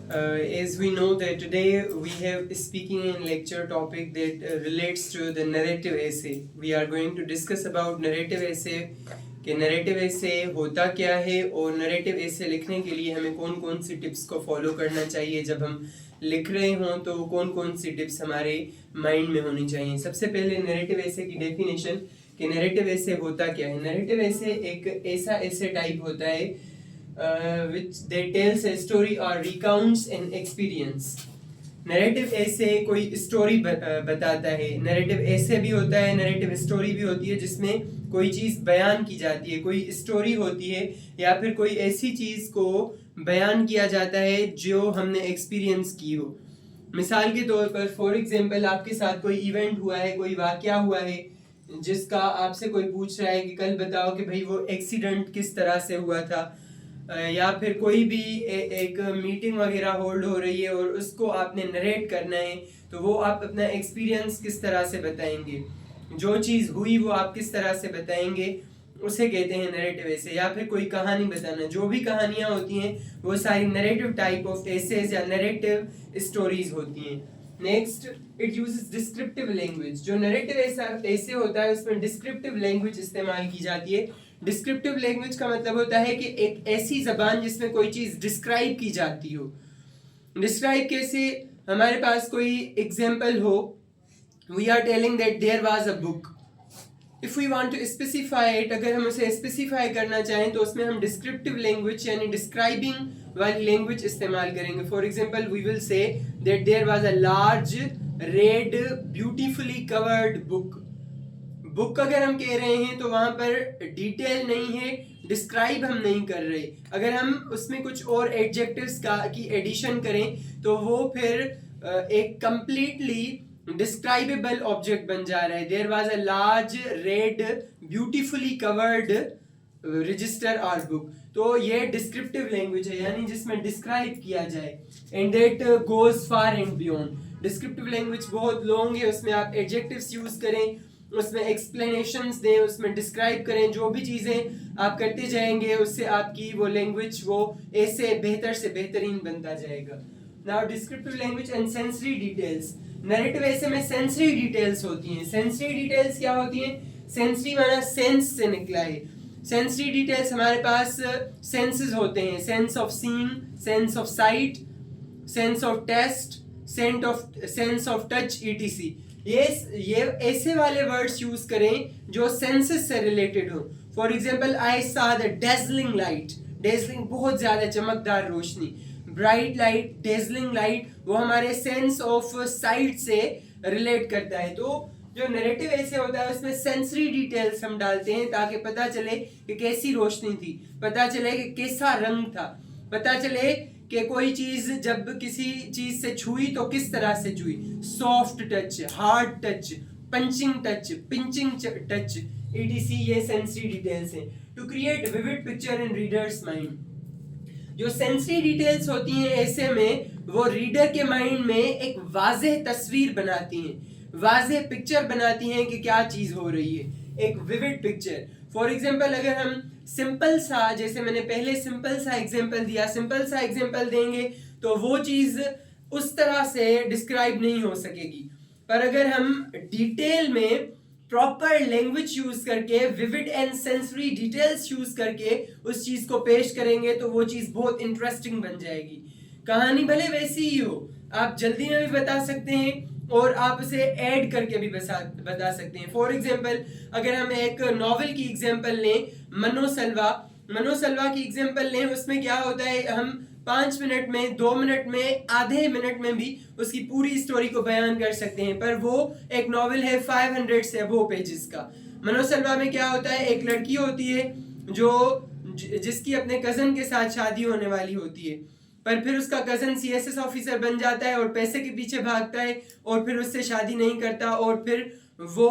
As we know that today we have speaking in lecture topic that relates to the narrative essay. We are going to discuss about narrative essay कि narrative essay होता क्या है और narrative essay लिखने के लिए हमें कौन कौन सी टिप्स को फॉलो करना चाहिए, जब हम लिख रहे हों तो कौन कौन सी टिप्स हमारे माइंड में होनी चाहिए। सबसे पहले narrative essay की डेफिनेशन कि narrative essay होता क्या है। narrative essay एक ऐसा essay टाइप होता है which they tells a story or recounts an experience. Narrative ऐसे कोई स्टोरी बताता है। नैरेटिव ऐसे भी होता है, नैरेटिव स्टोरी भी होती है जिसमें कोई चीज़ बयान की जाती है, कोई स्टोरी होती है या फिर कोई ऐसी चीज़ को बयान किया जाता है जो हमने एक्सपीरियंस की हो। मिसाल के तौर पर फॉर एग्जांपल आपके साथ कोई इवेंट हुआ है, कोई वाकया हुआ है जिसका आपसे कोई पूछ रहा है कि कल बताओ कि भाई वो एक्सीडेंट किस तरह से हुआ था, या फिर कोई भी एक मीटिंग वगैरह होल्ड हो रही है और उसको आपने नरेट करना है, तो वो आप अपना एक्सपीरियंस किस तरह से बताएंगे, जो चीज़ हुई वो आप किस तरह से बताएंगे, उसे कहते हैं नरेटिव ऐसे। या फिर कोई कहानी बताना, जो भी कहानियाँ होती हैं वो सारी नरेटिव टाइप ऑफ एसेज या नरेटिव स्टोरीज होती हैं। Next, it uses descriptive language. जो नरेटिव ऐसे होता है उसमें डिस्क्रिप्टिव लैंग्वेज इस्तेमाल की जाती है। डिस्क्रिप्टिव लैंग्वेज का मतलब होता है कि एक ऐसी जबान जिसमें कोई चीज़ डिस्क्राइब की जाती हो। डिस्क्राइब कैसे, हमारे पास कोई एग्जाम्पल हो, we are telling that there was a book, if we want to specify it, अगर हम उसे स्पेसिफाई करना चाहें तो उसमें हम डिस्क्रिप्टिव लैंग्वेज यानी डिस्क्राइबिंग वाली लैंग्वेज इस्तेमाल करेंगे। For example we will say that there was a large red beautifully covered book. Book अगर हम कह रहे हैं तो वहाँ पर डिटेल नहीं है, डिस्क्राइब हम नहीं कर रहे। अगर हम उसमें कुछ और एडजेक्टिव्स की एडिशन करें तो वो फिर एक कंप्लीटली डिस्क्राइबेबल ऑब्जेक्ट बन जा रहा है। There was a large red beautifully covered register और बुक। तो ये डिस्क्रिप्टिव लैंग्वेज है, यानी जिसमें डिस्क्राइब किया जाए, and that goes far and beyond. Descriptive language बहुत लॉन्ग है, उसमें आप एडजेक्टिव्स यूज करें, उसमें एक्सप्लेनेशंस दें, उसमें डिस्क्राइब करें, जो भी चीज़ें आप करते जाएंगे उससे आपकी वो लैंग्वेज वो ऐसे बेहतर से बेहतरीन बनता जाएगा। Now descriptive language and sensory details. Narrative ऐसे में सेंसरी डिटेल्स होती हैं। सेंसरी डिटेल्स क्या होती हैं? सेंसरी माना सेंस से निकला है। सेंसरी डिटेल्स हमारे पास सेंसेस होते हैं, sense of seeing, sense of sight, sense of taste, sense of touch etc। ये ऐसे वाले वर्ड्स यूज करें जो सेंसेस से रिलेटेड हो। फॉर एग्जाम्पल आई सा द डेजलिंग लाइट, डेजलिंग बहुत ज्यादा चमकदार रोशनी, ब्राइट लाइट, डेजलिंग लाइट, वो हमारे सेंस ऑफ साइट से रिलेट करता है। तो जो नैरेटिव ऐसे होता है उसमें सेंसरी डिटेल्स हम डालते हैं ताकि पता चले कि कैसी रोशनी थी, पता चले कि कैसा रंग था, पता चले कि कोई चीज जब किसी चीज से छुई तो किस तरह से छुई, soft touch, hard touch, punching touch, pinching touch etc। ये सेंसरी डिटेल्स हैं to create vivid picture in readers mind. जो सेंसरी डिटेल्स होती हैं ऐसे में वो रीडर के माइंड में एक वाज़ेह तस्वीर बनाती हैं, वाज़ेह पिक्चर बनाती हैं कि क्या चीज हो रही है, एक विविड पिक्चर। फॉर एग्जाम्पल अगर हम सिंपल सा, जैसे मैंने पहले सिंपल सा एग्जाम्पल दिया, सिंपल सा एग्जाम्पल देंगे तो वो चीज उस तरह से डिस्क्राइब नहीं हो सकेगी। पर अगर हम डिटेल में प्रॉपर लैंग्वेज यूज करके, vivid and sensory details use करके उस चीज को पेश करेंगे तो वो चीज बहुत इंटरेस्टिंग बन जाएगी। कहानी भले वैसी ही हो, आप जल्दी में भी बता सकते हैं और आप उसे ऐड करके भी बता सकते हैं। फॉर एग्जाम्पल अगर हम एक नॉवेल की एग्जाम्पल लें, मनो सलवा की एग्जाम्पल लें, उसमें क्या होता है, हम 5 मिनट में, 2 मिनट में, आधे मिनट में भी उसकी पूरी स्टोरी को बयान कर सकते हैं। पर वो एक नॉवेल है 500 से अबो पेजेस का। मनो सलवा में क्या होता है, एक लड़की होती है जो जिसकी अपने कजन के साथ शादी होने वाली होती है, पर फिर उसका कजन सीएसएस ऑफिसर बन जाता है और पैसे के पीछे भागता है और फिर उससे शादी नहीं करता और फिर वो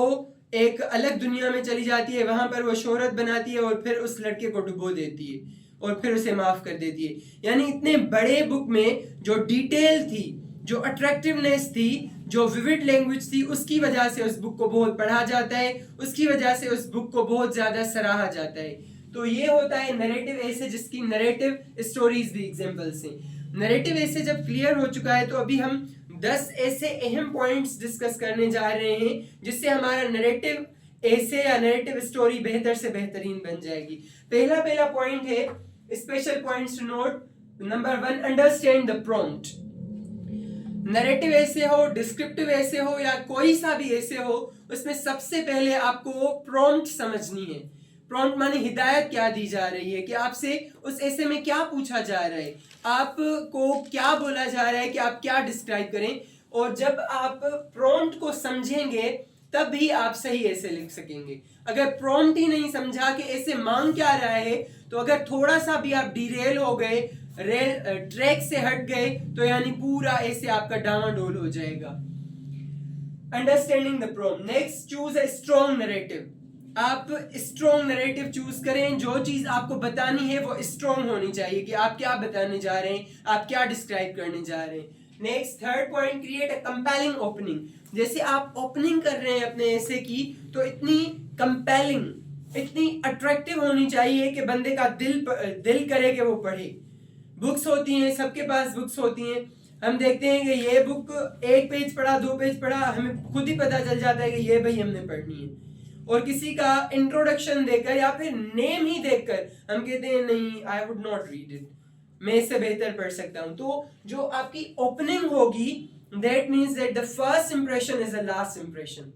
एक अलग दुनिया में चली जाती है, वहां पर वो शोहरत बनाती है और फिर उस लड़के को डुबो देती है और फिर उसे माफ कर देती है। यानी इतने बड़े बुक में जो डिटेल थी, जो अट्रैक्टिवनेस थी, जो विविड लैंग्वेज थी, उसकी वजह से उस बुक को बहुत पढ़ा जाता है, उसकी वजह से उस बुक को बहुत ज्यादा सराहा जाता है। तो ये होता है नैरेटिव ऐसे, जिसकी नैरेटिव स्टोरीज भी एग्जांपल्स हैं। नरेटिव ऐसे जब क्लियर हो चुका है तो अभी हम 10 ऐसे अहम पॉइंट्स डिस्कस करने जा रहे हैं जिससे हमारा नरेटिव ऐसे या नरेटिव स्टोरी बेहतर से बेहतरीन बन जाएगी। पहला पॉइंट है, special points to note. Number 1, understand the prompt. Narrative ऐसे हो, डिस्क्रिप्टिव ऐसे हो या कोई सा भी ऐसे हो, उसमें सबसे पहले आपको प्रॉम्प्ट समझनी है। प्रॉम्प्ट माने हिदायत क्या दी जा रही है, कि आपसे उस ऐसे में क्या पूछा जा रहा है, आपको क्या बोला जा रहा है कि आप क्या डिस्क्राइब करें। और जब आप प्रॉम्प्ट को समझेंगे तब भी आप सही ऐसे लिख सकेंगे। अगर प्रॉम्प्ट ही नहीं समझा कि ऐसे मांग क्या रहा है, तो अगर थोड़ा सा भी आप डिरेल हो गए, ट्रैक से हट गए, तो यानी पूरा ऐसे आपका डामाडोल हो जाएगा। Understanding the prompt. Next, choose a strong narrative. आप स्ट्रॉन्ग नरेटिव चूज करें। जो चीज आपको बतानी है वो स्ट्रॉन्ग होनी चाहिए, कि आप क्या बताने जा रहे हैं, आप क्या डिस्क्राइब करने जा रहे हैं। Next, third point, create a compelling opening. जैसे आप ओपनिंग कर रहे हैं अपने ऐसे की, तो इतनी कंपेलिंग, इतनी अट्रैक्टिव होनी चाहिए कि बंदे का दिल करे कि वो पढ़े। बुक्स होती हैं, सबके पास बुक्स होती हैं। हम देखते हैं कि ये बुक 1 पेज पढ़ा, 2 पेज पढ़ा, हमें खुद ही पता चल जाता है कि ये भाई हमने पढ़नी है। और किसी का इंट्रोडक्शन देखकर या फिर नेम ही देखकर हम कहते हैं नहीं, I would not read it, मैं इससे बेहतर पढ़ सकता हूं। तो जो आपकी ओपनिंग होगी, that means that the first impression is the last impression.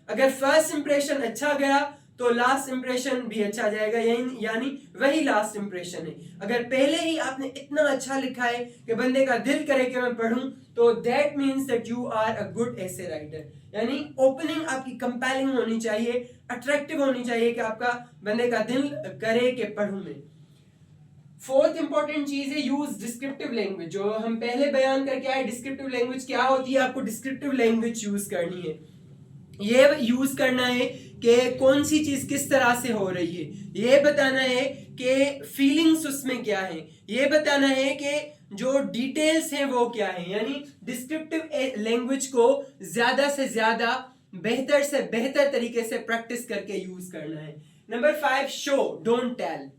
अगर फर्स्ट इंप्रेशन अच्छा गया तो लास्ट इंप्रेशन भी अच्छा जाएगा, यानी वही लास्ट इंप्रेशन है। अगर पहले ही आपने इतना अच्छा लिखा है कि बंदे का दिल करे कि मैं पढ़ूं, तो that means that you are a good essay writer. यानी ओपनिंग आपकी कंपेलिंग होनी चाहिए, अट्रैक्टिव होनी चाहिए, कि आपका बंदे का दिल करे कि पढ़ूं मैं। फोर्थ इंपॉर्टेंट चीज है, यूज डिस्क्रिप्टिव लैंग्वेज। जो हम पहले बयान करके आए, डिस्क्रिप्टिव लैंग्वेज क्या होती है, आपको डिस्क्रिप्टिव लैंग्वेज यूज करनी है। ये यूज करना है कि कौन सी चीज किस तरह से हो रही है, ये बताना है कि फीलिंग्स उसमें क्या है, ये बताना है कि जो डिटेल्स हैं वो क्या है। यानी डिस्क्रिप्टिव लैंग्वेज को ज्यादा से ज्यादा, बेहतर से बेहतर तरीके से प्रैक्टिस करके यूज करना है। Number 5, show don't tell.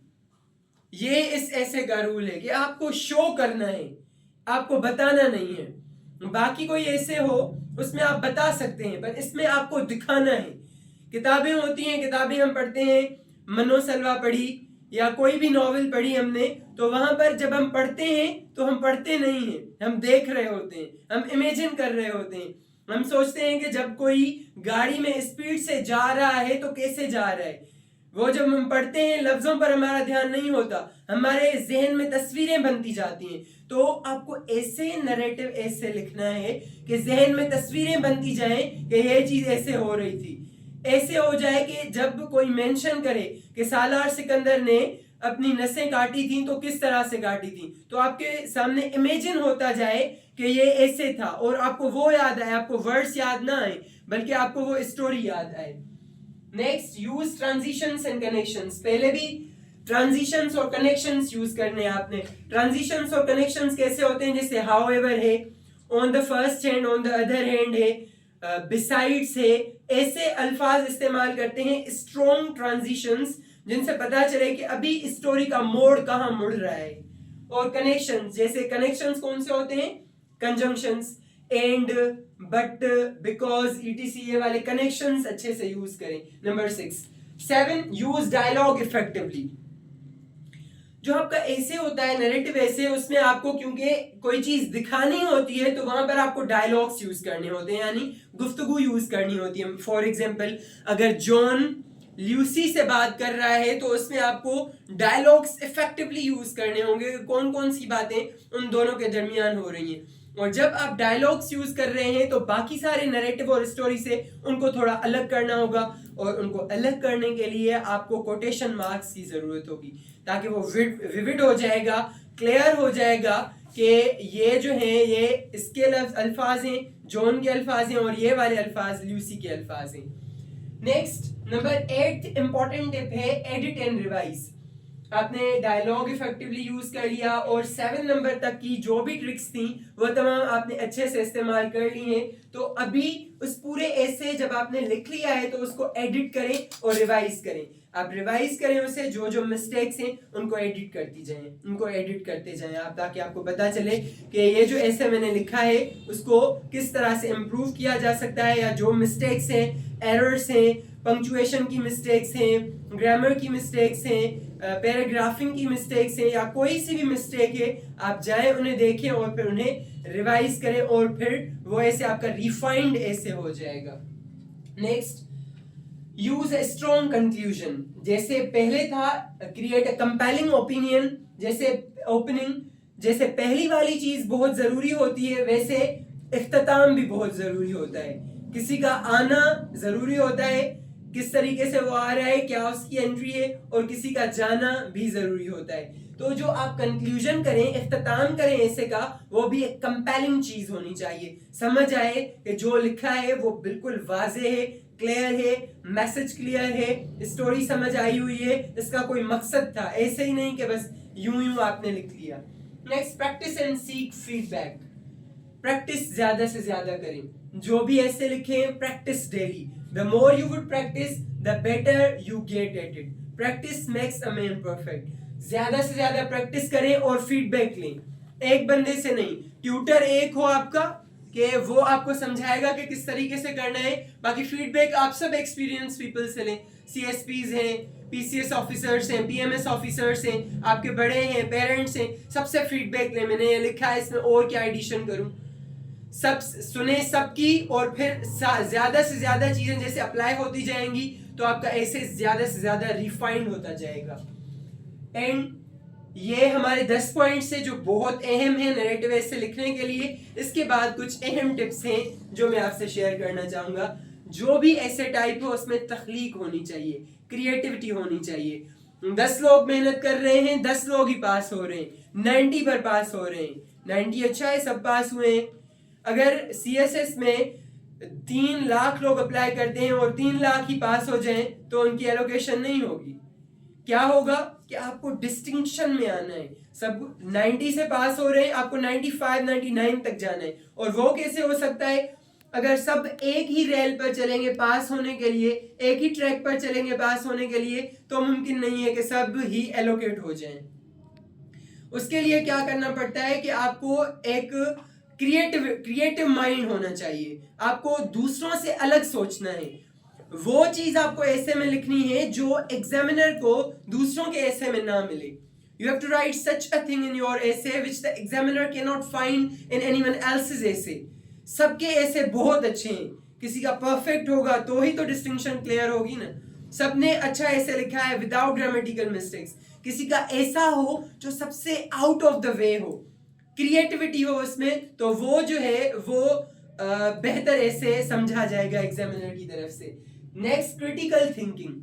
ये इस ऐसे का रूल है कि आपको शो करना है, आपको बताना नहीं है। बाकी कोई ऐसे हो उसमें आप बता सकते हैं, पर इसमें आपको दिखाना है। किताबें होती हैं, किताबें हम पढ़ते हैं, मनोसलवा पढ़ी या कोई भी नॉवेल पढ़ी हमने, तो वहां पर जब हम पढ़ते हैं तो हम पढ़ते नहीं हैं, हम देख रहे होते हैं, हम इमेजिन कर रहे होते हैं। हम सोचते हैं कि जब कोई गाड़ी में स्पीड से जा रहा है तो कैसे जा रहा है। वो जब हम पढ़ते हैं लफ्जों पर हमारा ध्यान नहीं होता, हमारे जहन में तस्वीरें बनती जाती हैं। तो आपको ऐसे नरेटिव ऐसे लिखना है कि जहन में तस्वीरें बनती जाएं कि ये चीज ऐसे हो रही थी। ऐसे हो जाए कि जब कोई मेंशन करे कि सालार सिकंदर ने अपनी नसें काटी थी तो किस तरह से काटी थी, तो आपके सामने इमेजिन होता जाए कि ये ऐसे था, और आपको वो याद आए, आपको वर्ड्स याद ना आए बल्कि आपको वो स्टोरी याद आए। Next, use transitions and connections. पहले भी ट्रांजिशंस और कनेक्शंस यूज करने हैं आपने। ट्रांजिशंस और कनेक्शंस कैसे होते हैं, जैसे हाउएवर है, on the first hand, on the other hand है, बिसाइड्स है। ऐसे अल्फाज इस्तेमाल करते हैं स्ट्रॉन्ग ट्रांजिशंस, जिनसे पता चले कि अभी स्टोरी का मोड़ कहां मुड़ रहा है। और कनेक्शंस, जैसे कनेक्शंस कौन से होते हैं, conjunctions, and, but, because, etc, ये वाले कनेक्शंस अच्छे से यूज करें। Number 7, use dialogue effectively. जो आपका ऐसे होता है, नैरेटिव ऐसे, उसमें आपको क्योंकि कोई चीज दिखानी होती है तो वहां पर आपको डायलॉग्स यूज करने होते हैं, यानी गुफ्तगू यूज करनी होती है। फॉर एग्जाम्पल, अगर जॉन ल्यूसी से बात कर रहा है तो उसमें आपको डायलॉग्स इफेक्टिवली यूज करने होंगे, कौन कौन सी बातें उन दोनों के दरमियान हो रही हैं। और जब आप डायलॉग्स यूज कर रहे हैं तो बाकी सारे नैरेटिव और स्टोरी से उनको थोड़ा अलग करना होगा, और उनको अलग करने के लिए आपको कोटेशन मार्क्स की जरूरत होगी, ताकि वो विविड हो जाएगा, क्लियर हो जाएगा कि ये जो है ये इसके अल्फाज हैं, जॉन के अल्फाज हैं, और ये वाले अल्फाज ल्यूसी के अल्फाज हैं। नेक्स्ट, नंबर 8 इंपॉर्टेंट टिप है, एडिट एंड रिवाइज। आपने डायलॉग इफेक्टिवली यूज कर लिया, और 7 नंबर तक की जो भी ट्रिक्स थी वो तमाम आपने अच्छे से इस्तेमाल कर ली हैं। तो अभी उस पूरे ऐसे जब आपने लिख लिया है तो उसको एडिट करें और रिवाइज करें। आप रिवाइज करें उसे, जो जो मिस्टेक्स हैं उनको एडिट करती जाएं, उनको एडिट करते जाएं आप, ताकि आपको पता चले कि ये जो ऐसे मैंने लिखा है उसको किस तरह से इम्प्रूव किया जा सकता है, या जो मिस्टेक्स हैं, एरर्स हैं, पंक्चुएशन की मिस्टेक्स हैं, ग्रामर की मिस्टेक्स हैं, पैराग्राफिंग की मिस्टेक्स हैं, या कोई सी भी मिस्टेक है, आप जाएं उन्हें देखें और फिर उन्हें रिवाइज करें, और फिर वो ऐसे आपका रिफाइंड ऐसे हो जाएगा। Next, use a strong conclusion. जैसे पहले था क्रिएट अ कंपेलिंग ओपिनियन, जैसे ओपनिंग, जैसे पहली वाली चीज बहुत जरूरी होती है, वैसे इख्तिताम भी बहुत जरूरी होता है। किसी का आना जरूरी होता है, किस तरीके से वो आ रहा है, क्या उसकी एंट्री है, और किसी का जाना भी जरूरी होता है। तो जो आप कंक्लूजन करें, इख्तिताम करें ऐसे का, वो भी एक कंपेलिंग चीज होनी चाहिए, समझ आए कि जो लिखा है वो बिल्कुल वाज़ेह है, क्लियर है, मैसेज क्लियर है, स्टोरी समझ आई हुई है, इसका कोई मकसद था, ऐसे ही नहीं कि बस यूं यूं आपने लिख लिया। Next, practice and seek feedback. Practice ज्यादा से ज्यादा करें, जो भी ऐसे लिखें practice daily. The more you would practice the better you get at it. Practice makes a man perfect. ज्यादा से ज्यादा प्रैक्टिस करें और फीडबैक लें, एक बंदे से नहीं। ट्यूटर एक हो आपका कि वो आपको समझाएगा कि किस तरीके से करना है, बाकी फीडबैक आप सब एक्सपीरियंस पीपल से लें। सीएसपीज हैं, पीसीएस ऑफिसर्स हैं, पीएमएस ऑफिसर्स हैं, आपके बड़े हैं, पेरेंट्स हैं, सबसे फीडबैक लें। मैंने ये लिखा है, इसमें और क्या एडिशन करूं, सब सुने सबकी, और फिर ज्यादा से ज्यादा चीजें जैसे अप्लाई होती जाएंगी तो आपका ऐसे ज्यादा से ज्यादा रिफाइंड होता जाएगा। एंड ये हमारे 10 पॉइंट्स हैं जो बहुत अहम है नैरेटिव ऐसे लिखने के लिए। इसके बाद कुछ अहम टिप्स हैं जो मैं आपसे शेयर करना चाहूंगा। जो भी ऐसे टाइप हो उसमें तख्लीक होनी चाहिए, क्रिएटिविटी होनी चाहिए। 10 लोग मेहनत कर रहे हैं, 10 लोग ही पास हो रहे हैं, 90 पर पास हो रहे हैं, 90 अच्छा है, सब पास हुए हैं। अगर सीएसएस में 3 लाख लोग अप्लाई करते हैं और 3 लाख ही पास हो जाएं तो उनकी एलोकेशन नहीं होगी। क्या होगा कि आपको डिस्टिंक्शन में आना है। सब 90 से पास हो रहे हैं, आपको 95 99 तक जाना है। और वो कैसे हो सकता है? अगर सब एक ही रेल पर चलेंगे पास होने के लिए, एक ही ट्रैक पर चलेंगे पास होने के लिए, तो मुमकिन नहीं है कि सब ही एलोकेट हो जाएं। उसके लिए क्या करना पड़ता है कि आपको एक क्रिएटिव माइंड होना चाहिए। आपको दूसरों से अलग सोचना है। वो चीज आपको ऐसे में लिखनी है जो एग्जामिनर को दूसरों के ऐसे में ना मिले। You have to write such a thing in your essay which the examiner can not find in anyone else's essay. सबके ऐसे बहुत अच्छे हैं, किसी का परफेक्ट होगा तो ही तो डिस्टिंक्शन क्लियर होगी ना। सबने अच्छा ऐसे लिखा है विदाउट ग्रामेटिकल मिस्टेक्स। किसी का ऐसा हो जो सबसे आउट ऑफ द वे हो, क्रिएटिविटी हो उसमें, तो वो जो है वो बेहतर ऐसे समझा जाएगा एग्जामिनर की तरफ से। नेक्स्ट, क्रिटिकल थिंकिंग,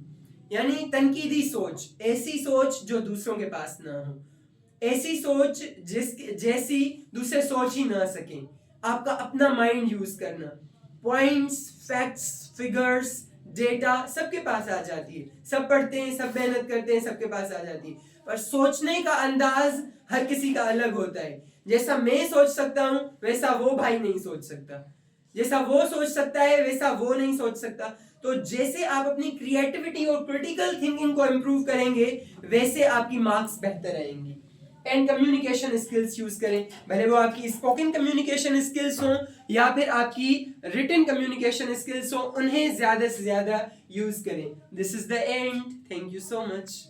यानी तनकीदी सोच। ऐसी सोच जो दूसरों के पास ना हो, ऐसी सोच जैसी दूसरे सोच ही ना सकें। आपका अपना माइंड यूज करना, पॉइंट्स, फैक्ट्स, फिगर्स, डेटा सबके पास आ जाती है। सब पढ़ते हैं, सब मेहनत करते हैं, सबके पास आ जाती है। पर सोचने का अंदाज हर किसी का अलग होता है। जैसा मैं सोच सकता हूं वैसा वो भाई नहीं सोच सकता, जैसा वो सोच सकता है वैसा वो नहीं सोच सकता। तो जैसे आप अपनी क्रिएटिविटी और क्रिटिकल थिंकिंग को इंप्रूव करेंगे वैसे आपकी मार्क्स बेहतर आएंगी। एंड कम्युनिकेशन स्किल्स यूज करें, भले वो आपकी स्पोकन कम्युनिकेशन स्किल्स हो या फिर आपकी रिटन कम्युनिकेशन स्किल्स हो, उन्हें ज्यादा से ज्यादा यूज करें। This is the end, thank you so much.